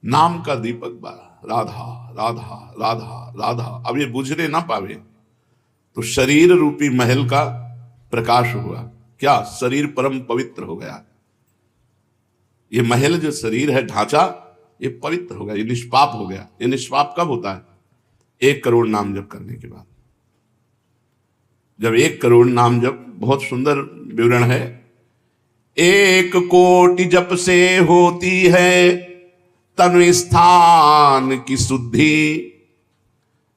नाम का दीपक बारा, राधा राधा राधा राधा। अब ये बुझने ना पावे तो शरीर रूपी महल का प्रकाश हुआ क्या, शरीर परम पवित्र हो गया। ये महल जो शरीर है, ढांचा, ये पवित्र हो गया, ये निष्पाप हो गया। ये निष्पाप कब होता है? 1 करोड़ नाम जप करने के बाद। जब 1 करोड़ नाम जप, बहुत सुंदर विवरण है, 1 कोटि जप से होती है तनु स्थान की शुद्धि,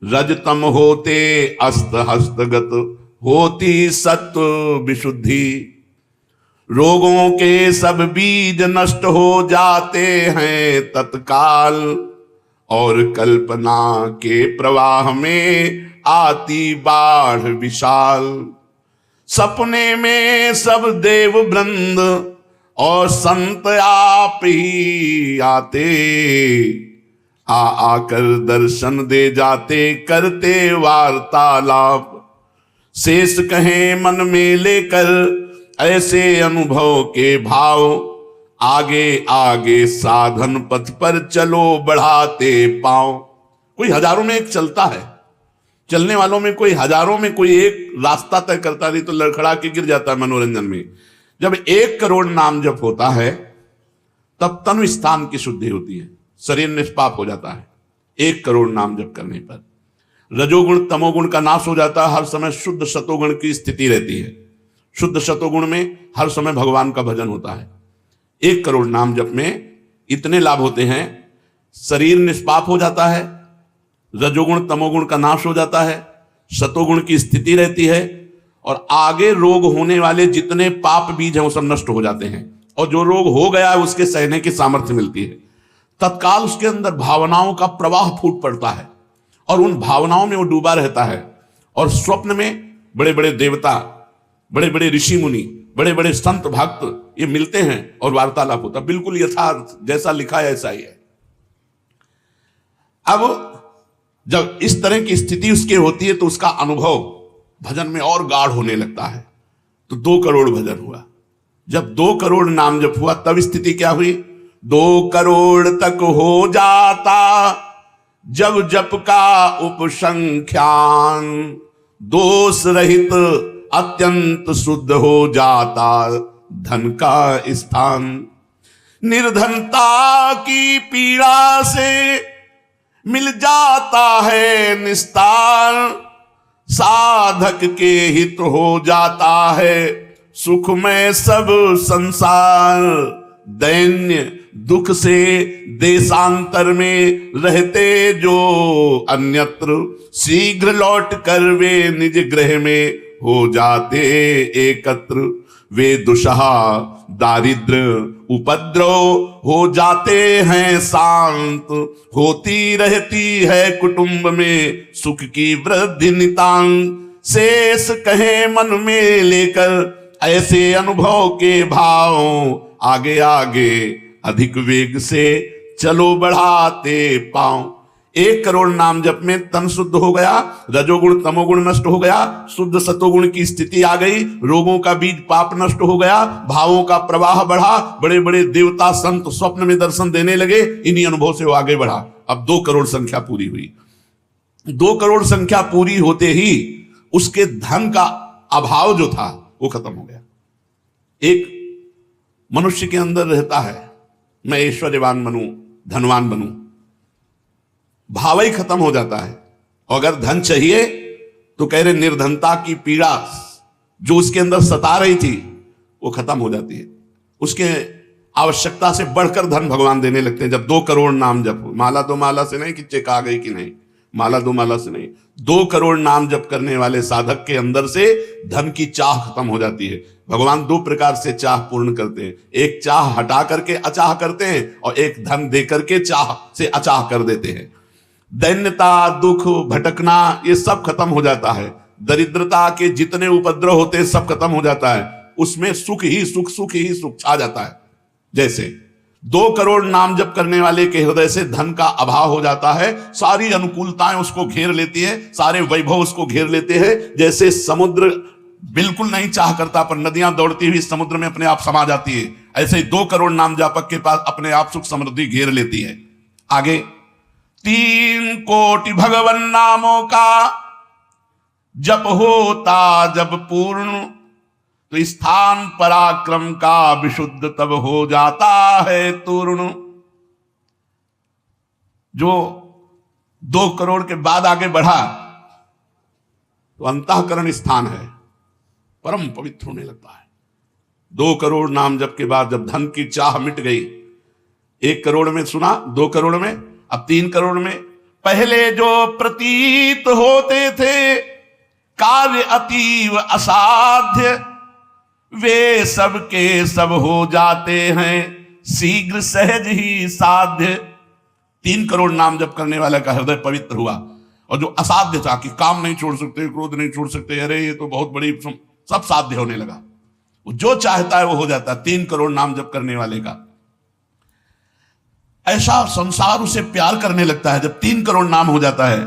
रजतम होते अस्त हस्तगत होती सत्व विशुद्धि, रोगों के सब बीज नष्ट हो जाते हैं तत्काल, और कल्पना के प्रवाह में आती बाढ़ विशाल। सपने में सब देव वृंद और संत आप ही आते, आकर दर्शन दे जाते करते वार्तालाप। शेष कहें मन में लेकर ऐसे अनुभव के भाव, आगे आगे साधन पथ पर चलो बढ़ाते पांव। कोई हजारों में एक चलता है, चलने वालों में कोई हजारों में कोई एक रास्ता तय करता, नहीं तो लड़खड़ा के गिर जाता है मनोरंजन में। जब 1 करोड़ नाम जप होता है तब तनु स्थान की शुद्धि होती है, शरीर निष्पाप हो जाता है 1 करोड़ नाम जप करने पर। रजोगुण तमोगुण का नाश हो जाता है, हर समय शुद्ध सतोगुण की स्थिति रहती है। शुद्ध सतोगुण में हर समय भगवान का भजन होता है। 1 करोड़ नाम जप में इतने लाभ होते हैं, शरीर निष्पाप हो जाता है, रजोगुण तमोगुण का नाश हो जाता है, सतोगुण की स्थिति रहती है, और आगे रोग होने वाले जितने पाप बीज हैं वो सब नष्ट हो जाते हैं, और जो रोग हो गया है उसके सहने की सामर्थ्य मिलती है। तत्काल उसके अंदर भावनाओं का प्रवाह फूट पड़ता है और उन भावनाओं में वो डूबा रहता है, और स्वप्न में बड़े बड़े देवता, बड़े बड़े ऋषि मुनि, बड़े बड़े संत भक्त ये मिलते हैं और वार्तालाप होता, बिल्कुल यथार्थ जैसा लिखा है ऐसा ही है। अब जब इस तरह की स्थिति उसके होती है तो उसका अनुभव भजन में और गाढ़ होने लगता है। तो 2 करोड़ भजन हुआ। जब 2 करोड़ नाम जप हुआ तब स्थिति क्या हुई? 2 करोड़ तक हो जाता जब जप का उपसंख्यान, दोष रहित अत्यंत शुद्ध हो जाता धन का स्थान। निर्धनता की पीड़ा से मिल जाता है निस्तार, साधक के हित हो जाता है सुखमय सब संसार। दैन्य दुख से देशांतर में रहते जो अन्यत्र, शीघ्र लौट कर वे निज गृह में हो जाते एकत्र। वे दुषहा दारिद्र उपद्रव हो जाते हैं शांत, होती रहती है कुटुंब में सुख की वृद्धि नितांत। शेष कहे मन में लेकर ऐसे अनुभव के भाव, आगे आगे अधिक वेग से चलो बढ़ाते पांव। 1 करोड़ नाम जप में तन शुद्ध हो गया, रजोगुण तमोगुण नष्ट हो गया, शुद्ध सतोगुण की स्थिति आ गई, रोगों का बीज पाप नष्ट हो गया, भावों का प्रवाह बढ़ा, बड़े बड़े देवता संत स्वप्न में दर्शन देने लगे। इन्हीं अनुभव से वो आगे बढ़ा। अब 2 करोड़ संख्या पूरी हुई। 2 करोड़ संख्या पूरी होते ही उसके धन का अभाव जो था वो खत्म हो गया। एक मनुष्य के अंदर रहता है मैं ऐश्वर्यवान बनूं, धनवान बनूं, भाव ही खत्म हो जाता है। और अगर धन चाहिए तो कह रहे निर्धनता की पीड़ा जो उसके अंदर सता रही थी वो खत्म हो जाती है। उसके आवश्यकता से बढ़कर धन भगवान देने लगते हैं। जब 2 करोड़ नाम जप, माला 2 माला से नहीं कि चेक आ गई कि नहीं, माला 2 माला से नहीं, 2 करोड़ नाम जप करने वाले साधक के अंदर से धन की चाह खत्म हो जाती है। भगवान 2 प्रकार से चाह पूर्ण करते हैं, एक चाह हटा करके अचाह करते हैं और एक धन दे करके चाह से अचाह कर देते हैं। दैन्यता, दुख, भटकना ये सब खत्म हो जाता है। दरिद्रता के जितने उपद्रव होते हैं सब खत्म हो जाता है। उसमें सुख ही सुख, सुख ही सुख छा जाता है। जैसे 2 करोड़ नाम जप करने वाले के हृदय से धन का अभाव हो जाता है, सारी अनुकूलताएं उसको घेर लेती है, सारे वैभव उसको घेर लेते हैं। जैसे समुद्र बिल्कुल नहीं चाह करता पर नदियां दौड़ती हुई समुद्र में अपने आप समा जाती है, ऐसे ही 2 करोड़ नाम जापक के पास अपने आप सुख समृद्धि घेर लेती है। आगे 3 कोटि भगवन नामों का जप होता जब पूर्ण, तो स्थान पराक्रम का विशुद्ध तब हो जाता है तूर्ण। जो 2 करोड़ के बाद आगे बढ़ा तो अंतःकरण स्थान है, परम पवित्र होने लगता है। 2 करोड़ नाम जप के बाद जब धन की चाह मिट गई, 1 करोड़ में सुना, 2 करोड़ में, अब 3 करोड़ में, पहले जो प्रतीत होते थे कार्य अतीव असाध्य, वे सब के सब हो जाते हैं शीघ्र सहज ही साध्य। 3 करोड़ नाम जप करने वाला का हृदय पवित्र हुआ, और जो असाध्य था कि काम नहीं छोड़ सकते, क्रोध नहीं छोड़ सकते, अरे ये तो बहुत बड़ी, सब साध्य होने लगा। वो जो चाहता है वो हो जाता है 3 करोड़ नाम जप करने वाले का। ऐसा संसार उसे प्यार करने लगता है जब 3 करोड़ नाम हो जाता है,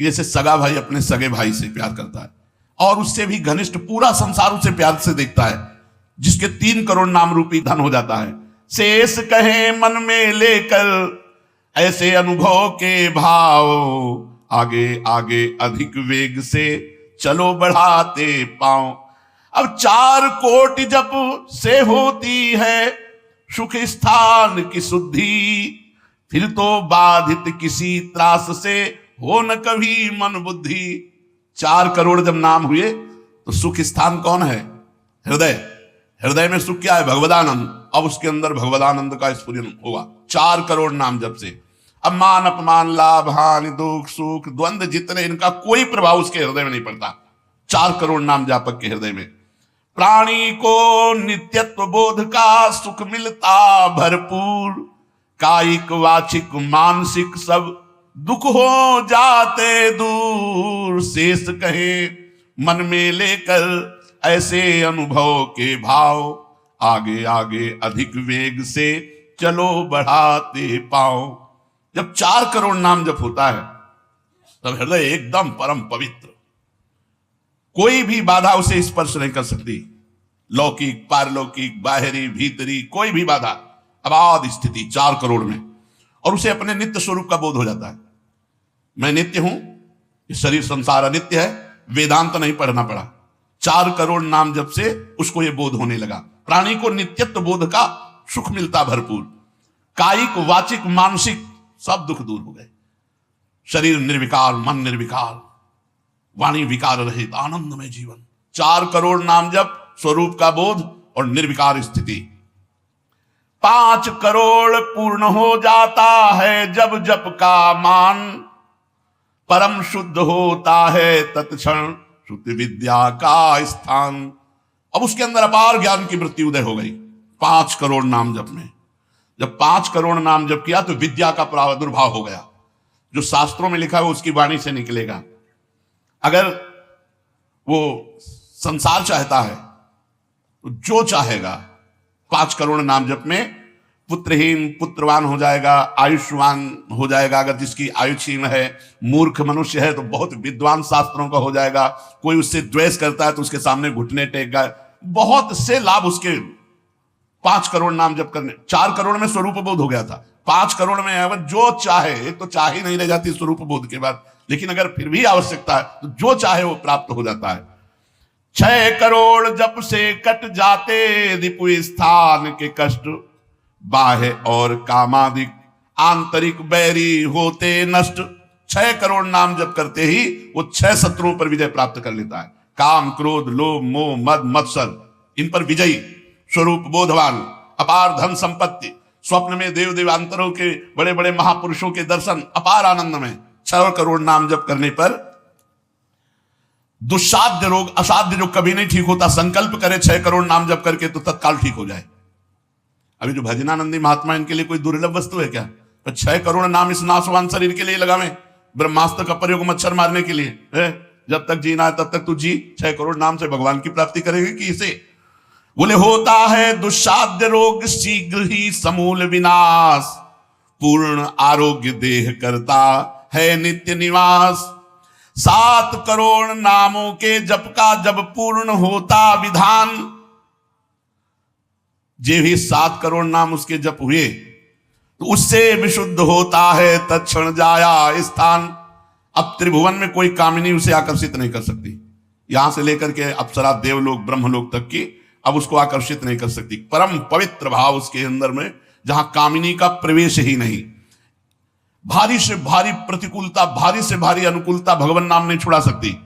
जैसे सगा भाई अपने सगे भाई से प्यार करता है, और उससे भी घनिष्ठ पूरा संसार उसे प्यार से देखता है, जिसके 3 करोड़ नाम रूपी धन हो जाता है। शेष कहे मन में लेकर ऐसे अनुभव के भाव, आगे आगे अधिक वेग से चलो बढ़ाते पांव। अब 4 कोटि जप से होती है सुख स्थान की शुद्धि, फिर तो बाधित किसी त्रास से हो न कभी मन बुद्धि। 4 करोड़ जब नाम हुए तो सुख स्थान कौन है? हृदय। हृदय में सुख क्या है? भगवदानंद। अब उसके अंदर भगवदानंद का स्फुरन होगा 4 करोड़ नाम जप से। अब मान अपमान लाभ हानि दुख सुख द्वंद्व जितने, इनका कोई प्रभाव उसके हृदय में नहीं पड़ता 4 करोड़ नाम जापक के हृदय में। प्राणी को नित्यत्व बोध का सुख मिलता भरपूर, कायिक वाचिक मानसिक सब दुख हो जाते दूर। शेष कहे मन में लेकर ऐसे अनुभव के भाव, आगे आगे अधिक वेग से चलो बढ़ाते पाओ। जब 4 करोड़ नाम जप होता है तब हृदय एकदम परम पवित्र, कोई भी बाधा उसे स्पर्श नहीं कर सकती। लौकिक पारलौकिक बाहरी भीतरी कोई भी बाधा, अबाध स्थिति 4 करोड़ में, और उसे अपने नित्य स्वरूप का बोध हो जाता है। मैं नित्य हूं, ये शरीर संसार अनित्य है, वेदांत नहीं पढ़ना पड़ा, 4 करोड़ नाम जप से उसको ये बोध होने लगा। प्राणी को नित्यत्व बोध का सुख मिलता भरपूर, कायिक वाचिक मानसिक सब दुख दूर हो गए। शरीर निर्विकार, मन निर्विकार, वाणी विकार रहित आनंदमय जीवन। 4 करोड़ नाम जप, स्वरूप का बोध और निर्विकार स्थिति। 5 करोड़ पूर्ण हो जाता है जब जप का मान, परम शुद्ध होता है तत्क्षण शुद्ध विद्या का स्थान। अब उसके अंदर अपार ज्ञान की वृत्ति उदय हो गई 5 करोड़ नाम जप में। जब 5 करोड़ नाम जप किया तो विद्या का प्रादुर्भाव हो गया। जो शास्त्रों में लिखा है वो उसकी वाणी से निकलेगा। अगर वो संसार चाहता है तो जो चाहेगा 5 करोड़ नाम जप में पुत्रहीन पुत्रवान हो जाएगा, आयुष्मान हो जाएगा। अगर जिसकी आयु क्षीण है, मूर्ख मनुष्य है तो बहुत विद्वान शास्त्रों का हो जाएगा। कोई उससे द्वेष करता है तो उसके सामने घुटने टेकेगा। बहुत से लाभ उसके 5 करोड़ नाम जप करने। 4 करोड़ में स्वरूप बोध हो गया था, 5 करोड़ में अगर जो चाहे तो चाह ही नहीं रह जाती स्वरूप बोध के बाद। लेकिन अगर फिर भी आवश्यकता है तो जो चाहे वो प्राप्त हो जाता है। 6 करोड़ जप से कट जाते रिपु स्थान के कष्ट, बाह्य और कामादिक आंतरिक बैरी होते नष्ट। 6 करोड़ नाम जप करते ही वो 6 शत्रुओं पर विजय प्राप्त कर लेता है। काम क्रोध लोभ मोह मद मत्सर, इन पर विजयी, स्वरूप बोधवान, अपार धन संपत्ति, स्वप्न में देव देवांतरों के बड़े बड़े महापुरुषों के दर्शन, अपार आनंद में। 6 करोड़ नाम जप करने पर दुस्साध्य रोग, असाध्य जो कभी नहीं ठीक होता, संकल्प करे 6 करोड़ नाम जप करके तो तत्काल ठीक हो जाए। अभी जो भजनानंदी महात्मा, इनके लिए कोई दुर्लभ वस्तु है क्या? तो 6 करोड़ नाम इस नाशवान शरीर के लिए लगावे, ब्रह्मास्त्र का प्रयोग मच्छर मारने के लिए है। जब तक जीना है तब तक तू जी, 6 करोड़ नाम से भगवान की प्राप्ति करेगी कि इसे? बोले होता है दुस्साध्य रोग शीघ्र ही समूल विनाश, पूर्ण आरोग्य देह करता है नित्य निवास। 7 करोड़ नामों के जप का जब पूर्ण होता विधान, जे भी 7 करोड़ नाम उसके जप हुए तो उससे विशुद्ध होता है तत्क्षण जाया स्थान। अब त्रिभुवन में कोई कामिनी उसे आकर्षित नहीं कर सकती, यहां से लेकर के अप्सरा, देवलोक, ब्रह्मलोक तक की अब उसको आकर्षित नहीं कर सकती। परम पवित्र भाव उसके अंदर में, जहां कामिनी का प्रवेश ही नहीं। भारी से भारी प्रतिकूलता, भारी से भारी अनुकूलता भगवान नाम नहीं छुड़ा सकती।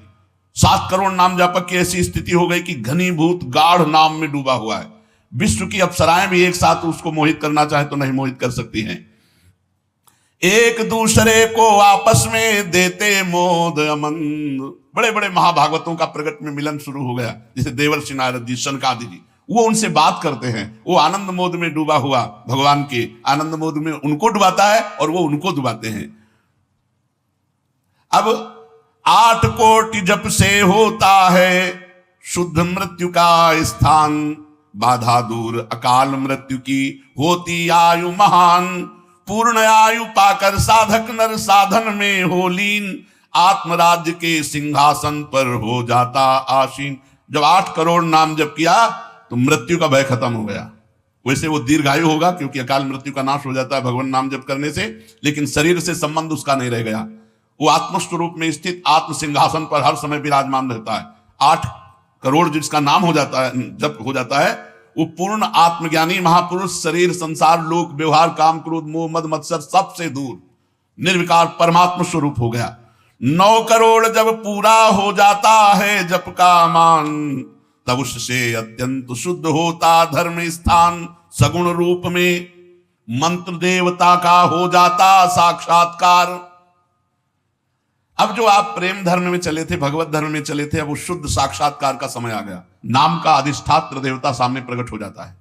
7 करोड़ नाम जापक की ऐसी स्थिति हो गई कि घनीभूत गाढ़ नाम में डूबा हुआ है। विश्व की अप्सराएं भी एक साथ उसको मोहित करना चाहे तो नहीं मोहित कर सकती हैं। एक दूसरे को आपस में देते मोद अमन। बड़े बड़े महाभागवतों का प्रगट में मिलन शुरू हो गया, जैसे देवर्षि नारद जी, शनकादि जी, वो उनसे बात करते हैं। वो आनंद मोद में डूबा हुआ भगवान के आनंद मोद में उनको डुबाता है और वो उनको डुबाते हैं। अब 8 कोटि जप से होता है शुद्ध मृत्यु का स्थान। बाधा दूर अकाल मृत्यु की होती आयु महान। पूर्ण आयु पाकर साधक नर साधन में हो लीन। आत्मराज्य के सिंहासन पर हो जाता आसीन। जब 8 करोड़ नाम जप किया तो मृत्यु का भय खत्म हो गया। वैसे वो दीर्घायु होगा क्योंकि अकाल मृत्यु का नाश हो जाता है भगवान नाम जप करने से, लेकिन शरीर से संबंध उसका नहीं रह गया। वो आत्मस्वरूप में स्थित आत्म सिंहासन पर हर समय विराजमान रहता है। 8 करोड़ जिसका नाम हो जाता है, जप हो जाता है, वो पूर्ण आत्मज्ञानी महापुरुष, शरीर, संसार, लोक, व्यवहार, काम, क्रोध, मोह, मद, मत्सर सबसे दूर निर्विकार परमात्मा स्वरूप हो गया। 9 करोड़ जब पूरा हो जाता है जप का मान, तब उससे अत्यंत शुद्ध होता धर्म स्थान। सगुण रूप में मंत्र देवता का हो जाता साक्षात्कार। अब जो आप प्रेम धर्म में चले थे, भगवत धर्म में चले थे, अब वो शुद्ध साक्षात्कार का समय आ गया। नाम का अधिष्ठात्र देवता सामने प्रकट हो जाता है।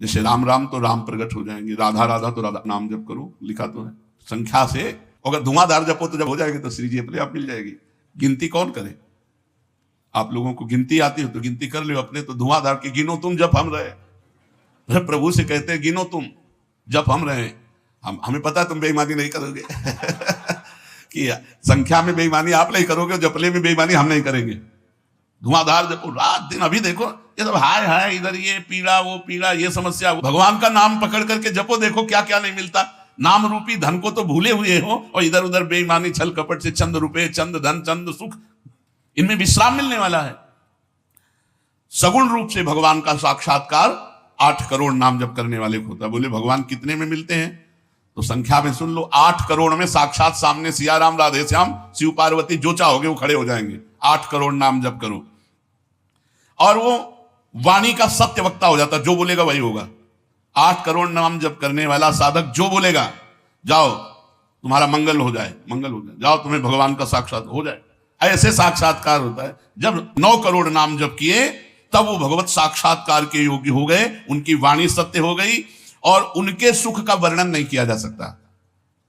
जैसे राम राम तो राम प्रकट हो जाएंगे, राधा राधा तो राधा नाम जप करो, लिखा तो है संख्या से। अगर धुआंधार जपो तो जब हो जाएगी तो श्री जी अपने आप मिल जाएगी। गिनती कौन करे? आप लोगों को गिनती आती हो तो गिनती कर लो अपने। तो धुआंधार की गिनो तुम जप हम रहे। प्रभु से कहते हैं गिनो तुम जप हम रहे। हमें पता है तुम बेईमानी नहीं करोगे कि संख्या में बेईमानी आप नहीं करोगे, जपले में बेईमानी हम नहीं करेंगे। धुआंधार जपो रात दिन। अभी देखो ये सब हाय हाय, इधर ये पीड़ा वो पीड़ा, ये समस्या। भगवान का नाम पकड़ करके जपो, देखो क्या क्या नहीं मिलता। नाम रूपी धन को तो भूले हुए हो और इधर उधर बेईमानी छल कपट से चंद रुपए, चंद धन, चंद सुख, इनमें विश्राम मिलने वाला है। सगुण रूप से भगवान का साक्षात्कार 8 करोड़ नाम जप करने वाले को होता है। बोले भगवान कितने में मिलते हैं? तो संख्या में सुन लो, 8 करोड़ में साक्षात सामने सिया राम, राधे श्याम, शिव पार्वती जो चाहोगे वो खड़े हो जाएंगे। 8 करोड़ नाम जप करो और वो वाणी का सत्य वक्ता हो जाता, जो बोलेगा वही होगा। 8 करोड़ नाम जप करने वाला साधक जो बोलेगा, जाओ तुम्हारा मंगल हो जाए, मंगल हो जाए, जाओ तुम्हें भगवान का साक्षात हो जाए। ऐसे साक्षात्कार होता है। जब 9 करोड़ नाम जप किए तब वो भगवत साक्षात्कार के योग्य हो गए। उनकी वाणी सत्य हो गई और उनके सुख का वर्णन नहीं किया जा सकता।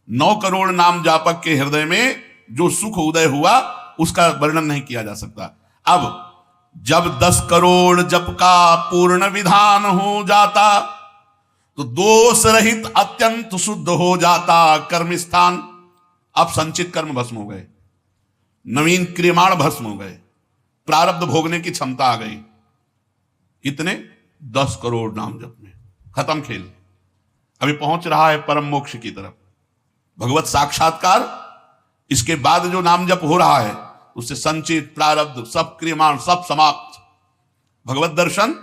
9 करोड़ नाम जापक के हृदय में जो सुख उदय हुआ उसका वर्णन नहीं किया जा सकता। अब जब 10 करोड़ जप का पूर्ण विधान हो जाता तो दोष रहित अत्यंत शुद्ध हो जाता कर्म स्थान। अब संचित कर्म भस्म हो गए, नवीन क्रियमाण भस्म हो गए, प्रारब्ध भोगने की क्षमता आ गई। कितने? 10 करोड़ नाम जप में खत्म खेल। अभी पहुंच रहा है परम मोक्ष की तरफ, भगवत साक्षात्कार। इसके बाद जो नाम जप हो रहा है उससे संचित प्रारब्ध सब क्रियमाण सब समाप्त। भगवत दर्शन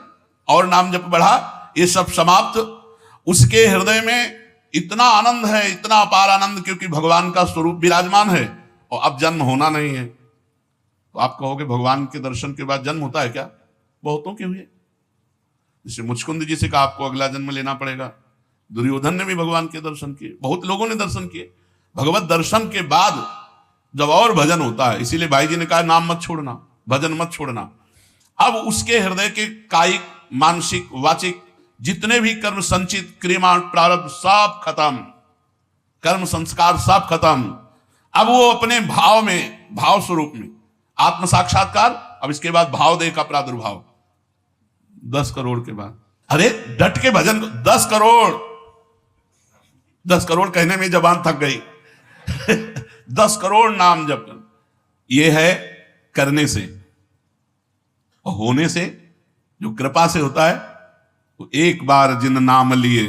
और नाम जप बढ़ा, ये सब समाप्त। उसके हृदय में इतना आनंद है, इतना अपार आनंद, क्योंकि भगवान का स्वरूप विराजमान है और अब जन्म होना नहीं है। तो आप कहोगे भगवान के दर्शन के बाद जन्म होता है क्या? बहुतों के हुए। जैसे मुचकुंद जी से कहा आपको अगला जन्म लेना पड़ेगा। दुर्योधन ने भी भगवान के दर्शन किए, बहुत लोगों ने दर्शन किए। भगवत दर्शन के बाद जब और भजन होता है, इसीलिए भाई जी ने कहा नाम मत छोड़ना, भजन मत छोड़ना। अब उसके हृदय के कायिक, मानसिक, वाचिक जितने भी कर्म संचित क्रियमाण प्रारब्ध सब खत्म, कर्म संस्कार सब खत्म। अब वो अपने भाव में, भाव स्वरूप में आत्म साक्षात्कार। अब इसके बाद भाव देह का प्रादुर्भाव 10 करोड़ के बाद। अरे डट के भजन, 10 करोड़, 10 करोड़ कहने में जबान थक गई 10 करोड़ नाम जप कर, ये है करने से। और होने से जो कृपा से होता है, तो एक बार जिन नाम लिए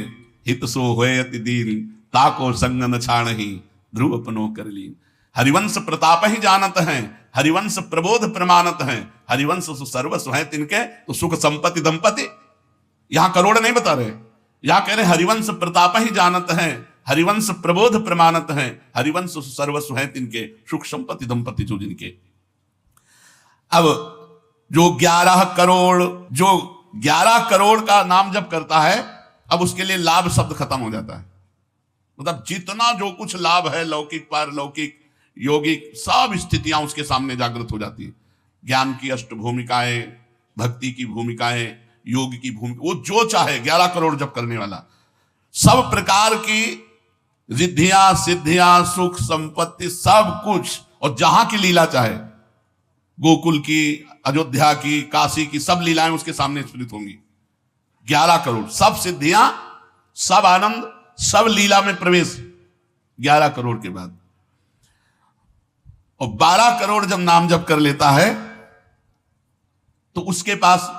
हित सो होय अति दीन, ताको संग न छाणहि, ध्रुव अपनो कर लीन। हरिवंश प्रताप ही जानत हैं, हरिवंश प्रबोध प्रमाणत हैं, हरिवंश सर्वस्व है तिनके, तो सुख संपत्ति दंपति। यहां करोड़ नहीं बता रहे, यहां कह रहे हरिवंश प्रताप ही जानत हैं, हरिवंश प्रबोध प्रमाणत हैं, हरिवंश सर्वस्व है तिनके, सुख संपत्ति दंपति जो जिनके। अब जो 11 करोड़, जो 11 करोड़ का नाम जब करता है, अब उसके लिए लाभ शब्द खत्म हो जाता है। मतलब जितना जो कुछ लाभ है, लौकिक पारलौकिक योगिक, सब स्थितियां उसके सामने जागृत हो जाती है। ज्ञान की अष्ट भूमिकाएं, भक्ति की भूमिकाएं, योग की भूमिका, वो जो चाहे 11 करोड़ जब करने वाला, सब प्रकार की रिद्धियां सिद्धियां सुख संपत्ति सब कुछ, और जहां की लीला चाहे, गोकुल की, अयोध्या की, काशी की, सब लीलाएं उसके सामने स्फुरित होंगी। 11 करोड़, सब सिद्धियां, सब आनंद, सब लीला में प्रवेश 11 करोड़ के बाद। और 12 करोड़ जब नाम जप कर लेता है तो उसके पास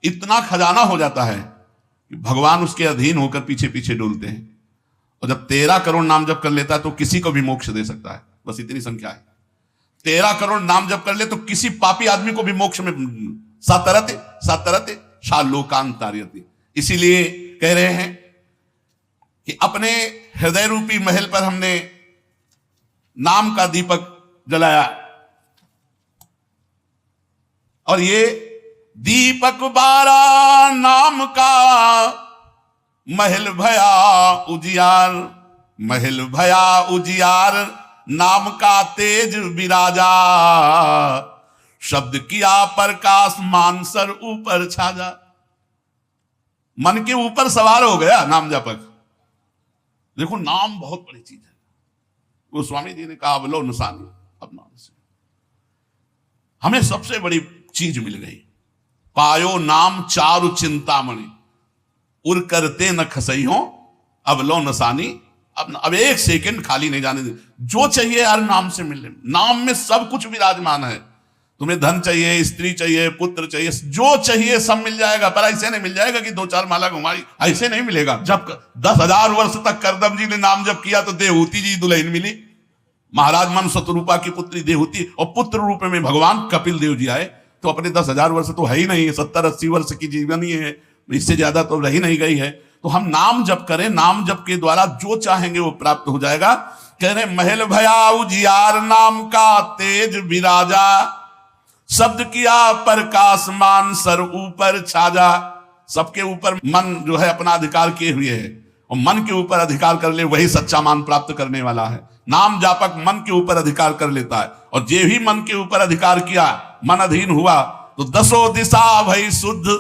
इतना खजाना हो जाता है कि भगवान उसके अधीन होकर पीछे पीछे डोलते हैं। और जब 13 करोड़ नाम जप कर लेता है तो किसी को भी मोक्ष दे सकता है, बस इतनी संख्या है। 13 करोड़ नाम जप कर ले तो किसी पापी आदमी को भी मोक्ष में सातरते सातरते शालोकांतार्यते। इसीलिए कह रहे हैं कि अपने हृदय रूपी महल पर हमने नाम का दीपक जलाया, और ये दीपक बारा नाम का महल भया उजियार, महल भया उजियार, नाम का तेज विराजा, शब्द किया प्रकाश मानसर ऊपर छाजा। मन के ऊपर सवार हो गया नाम जपक। देखो नाम बहुत बड़ी चीज है। गोस्वामी जी ने कहा अवलो निशानी, अब नाम से हमें सबसे बड़ी चीज मिल गई। पायो नाम चारु चिंतामणि, उर करते न खसई हो, अवलो नसानी। अब एक सेकंड खाली नहीं जाने दे, जो चाहिए यार नाम से मिलने। नाम में सब कुछ विराजमान है। तुम्हें धन चाहिए, स्त्री चाहिए, पुत्र चाहिए, जो चाहिए सब मिल जाएगा। पर ऐसे नहीं मिल जाएगा कि 2-4 माला घुमाई, ऐसे नहीं मिलेगा। जब 10,000 वर्ष तक करदम जी ने नाम जब किया तो देवहूति जी दुल्हन मिली, महाराज मन शतरूपा की पुत्री देवहूति, और पुत्र रूप में भगवान कपिल देव जी आए। तो अपने 10,000 वर्ष तो है ही नहीं, 70-80 वर्ष की जीवन ही है, इससे ज्यादा तो रही नहीं गई है। तो हम नाम जप करें, नाम जप के द्वारा जो चाहेंगे वो प्राप्त हो जाएगा। कह रहे महल भया उजियार, नाम का तेज विराजा, शब्द किया प्रकाश मान सर ऊपर छाजा। सबके ऊपर मन जो है अपना अधिकार किए हुए है, और मन के ऊपर अधिकार कर ले वही सच्चा मान प्राप्त करने वाला है। नाम जापक मन के ऊपर अधिकार कर लेता है, और जे भी मन के ऊपर अधिकार किया, मन अधीन हुआ, तो 10 दिशा भई शुद्ध,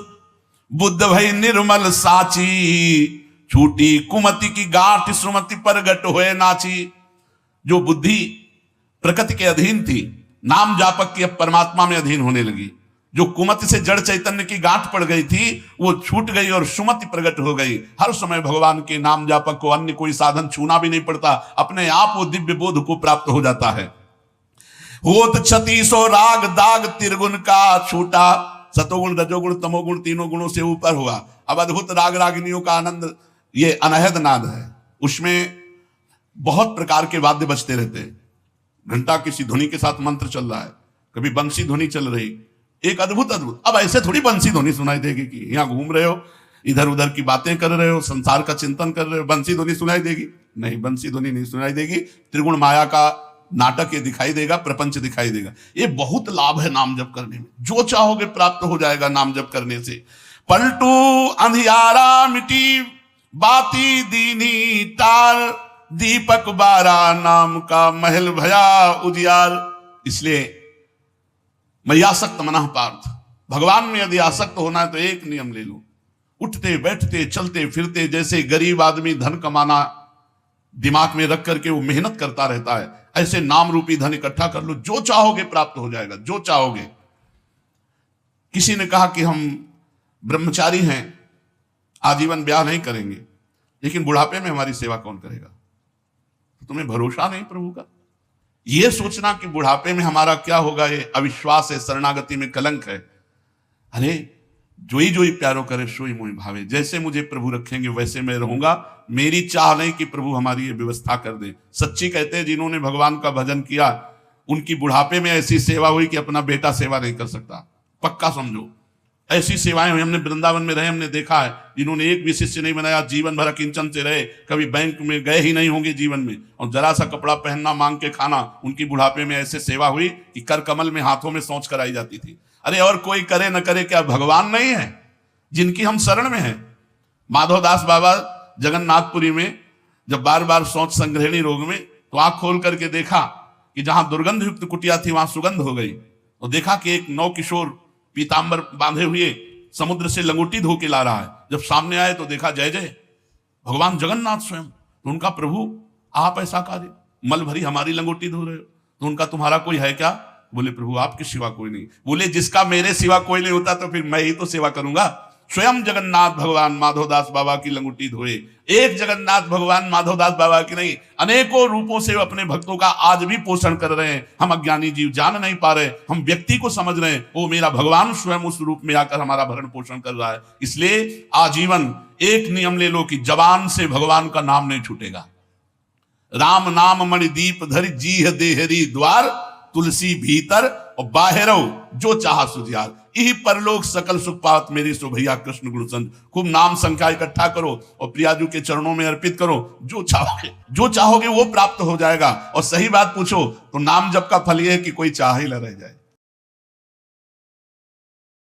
बुद्ध भई निर्मल साची, छूटी कुमति की गांठ सुमति प्रगट होए नाची। जो बुद्धि प्रकृति के अधीन थी, नाम जापक की अब परमात्मा में अधीन होने लगी। जो कुमति से जड़ चैतन्य की गांठ पड़ गई थी वो छूट गई और सुमति प्रकट हो गई। हर समय भगवान के नाम जापक को अन्य कोई साधन छूना भी नहीं पड़ता, अपने आप वो दिव्य बोध को प्राप्त हो जाता है। होत 36 राग दाग त्रिगुण का छूटा, सतोगुण रजोगुण तमोगुण तीनों गुणों से ऊपर हुआ। अब अद्भुत राग रागिनियों का आनंद ये अनहद नाद है। उसमें बहुत प्रकार के वाद्य बजते रहते हैं। घंटा किसी ध्वनि के साथ मंत्र चल रहा है, कभी बंसी ध्वनि चल रही, एक अद्भुत अद्भुत। अब ऐसे थोड़ी बंसी ध्वनि सुनाई देगी कि यहाँ घूम रहे हो, इधर उधर की बातें कर रहे हो, संसार का चिंतन कर रहे हो, बंसी ध्वनि सुनाई देगी? नहीं, बंसी ध्वनि नहीं सुनाई देगी। त्रिगुण माया का नाटक ये दिखाई देगा, प्रपंच दिखाई देगा। ये बहुत लाभ है नाम जप करने में, जो चाहोगे प्राप्त हो जाएगा नाम जप करने से। पलटू अंधियारा मिटी बाती दीनी तार, दीपक बारा नाम का महल भया उजियार। इसलिए मयासक्त मनः पार्थ, भगवान में यदि आसक्त होना है तो एक नियम ले लो, उठते बैठते चलते फिरते जैसे गरीब आदमी धन कमाना दिमाग में रख करके वो मेहनत करता रहता है, ऐसे नाम रूपी धन इकट्ठा कर लो, जो चाहोगे प्राप्त हो जाएगा, जो चाहोगे। किसी ने कहा कि हम ब्रह्मचारी हैं, आजीवन ब्याह नहीं करेंगे, लेकिन बुढ़ापे में हमारी सेवा कौन करेगा? तो तुम्हें भरोसा नहीं प्रभु का? यह सोचना कि बुढ़ापे में हमारा क्या होगा, ये अविश्वास है, शरणागति में कलंक है। अरे जो ही प्यारो करे सोई मोहि भावे। जैसे मुझे प्रभु रखेंगे वैसे मैं रहूंगा, मेरी चाह नहीं कि प्रभु हमारी ये व्यवस्था कर दे। सच्ची कहते हैं जिन्होंने भगवान का भजन किया उनकी बुढ़ापे में ऐसी सेवा हुई कि अपना बेटा सेवा नहीं कर सकता, पक्का समझो। ऐसी सेवाएं हुई, हमने वृंदावन में रहे, हमने देखा है जिन्होंने एक भी शिष्य नहीं बनाया, जीवन भर किंचन से रहे, कभी बैंक में गए ही नहीं होंगे जीवन में, और जरा सा कपड़ा पहनना मांग के खाना, उनकी बुढ़ापे में ऐसे सेवा हुई कि कर कमल में हाथों में सोच कराई जाती थी। अरे और कोई करे न करे, क्या भगवान नहीं है जिनकी हम शरण में हैं? माधवदास बाबा जगन्नाथपुरी में जब बार बार सोच संग्रहणी रोग में, तो आंख खोल करके देखा कि जहां दुर्गंध युक्त कुटिया थी वहां सुगंध हो गई, और देखा कि एक नौ किशोर पीतांबर बांधे हुए समुद्र से लंगोटी धो के ला रहा है। जब सामने आए तो देखा जय जय भगवान जगन्नाथ स्वयं। तो उनका प्रभु आप ऐसा कार्य, मल भरी हमारी लंगोटी धो रहे हो, तो उनका तुम्हारा कोई है क्या? बोले प्रभु आपके सिवा कोई नहीं। बोले जिसका मेरे सिवा कोई नहीं होता तो फिर मैं ही तो सेवा करूंगा। स्वयं जगन्नाथ भगवान माधवदास बाबा की लंगोटी धोए। एक जगन्नाथ भगवान माधवदास बाबा की नहीं, अनेकों रूपों से अपने भक्तों का आज भी पोषण कर रहे हैं। हम अज्ञानी जीव जान नहीं पा रहे, हम व्यक्ति को समझ रहे हैं, वो मेरा भगवान स्वयं उस रूप में आकर हमारा भरण पोषण कर रहा है। इसलिए आजीवन एक नियम ले लो कि जबान से भगवान का नाम नहीं छूटेगा। राम नाम मणि दीप धरि जीह देहरी द्वार, तुलसी भीतर और बाहरो जो चाह सुजियार। यही परलोक सकल सुख पात मेरी सो भैया कृष्ण गुण संत। खूब नाम संख्या इकट्ठा करो और प्रियाजू के चरणों में अर्पित करो। जो चाहोगे वो प्राप्त हो जाएगा। और सही बात पूछो तो नाम जप का फल यह है कि कोई चाह ही न रह जाए।